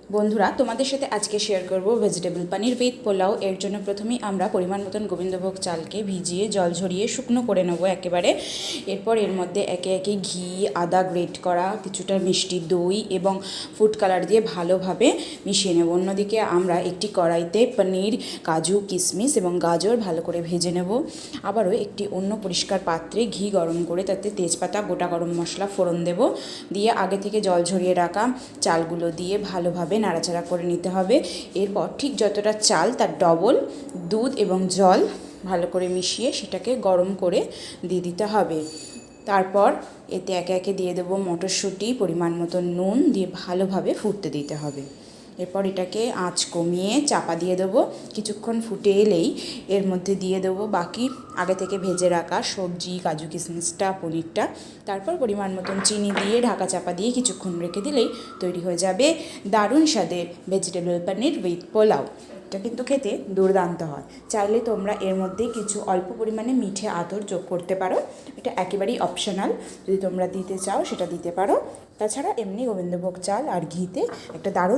বন্ধুরা, তোমাদের সাথে আজকে শেয়ার করব ভেজিটেবল পানির উইথ পোলাও। এর জন্য প্রথমেই আমরা পরিমাণ মতন গোবিন্দভোগ চালকে ভিজিয়ে জল ঝরিয়ে শুকনো করে নেব একেবারে। এরপর এর মধ্যে একে একে ঘি, আদা গ্রেট করা, কিছুটা মিষ্টি দই এবং ফুড কালার দিয়ে ভালোভাবে মিশিয়ে নেব। অন্যদিকে আমরা একটি কড়াইতে পনির, কাজু, কিশমিশ এবং গাজর ভালো করে ভেজে নেব। আবারও একটি অন্য পরিষ্কার পাত্রে ঘি গরম করে তাতে তেজপাতা, গোটা গরম মশলা ফোড়ন দেব। দিয়ে আগে থেকে জল ঝরিয়ে রাখা চালগুলো দিয়ে ভালোভাবে নাড়াচাড়া করে নিতে হবে। এরপর ঠিক যতটা চাল তার ডবল দুধ এবং জল ভালো করে মিশিয়ে সেটাকে গরম করে দিয়ে দিতে হবে। তারপর এতে একে একে দিয়ে দেবো মটরশুঁটি, পরিমাণ মতো নুন দিয়ে ভালোভাবে ফুটতে দিতে হবে। এরপর এটাকে আঁচ কমিয়ে চাপা দিয়ে দেবো। কিছুক্ষণ ফুটে এলেই এর মধ্যে দিয়ে দেবো বাকি আগে থেকে ভেজে রাখা সবজি, কাজু কিশমিশটা, পনিরটা। তারপর পরিমাণ মতন চিনি দিয়ে ঢাকা চাপা দিয়ে কিছুক্ষণ রেখে দিলেই তৈরি হয়ে যাবে দারুণ স্বাদের ভেজিটেবল পনির উইথ পোলাও। এটা কিন্তু খেতে দুর্দান্ত হয়। চাইলে তোমরা এর মধ্যে কিছু অল্প পরিমাণে মিঠে আতর যোগ করতে পারো। এটা একেবারেই অপশনাল, যদি তোমরা দিতে চাও সেটা দিতে পারো। তাছাড়া এমনি গোবিন্দভোগ চাল আর ঘিতে একটা দারুণ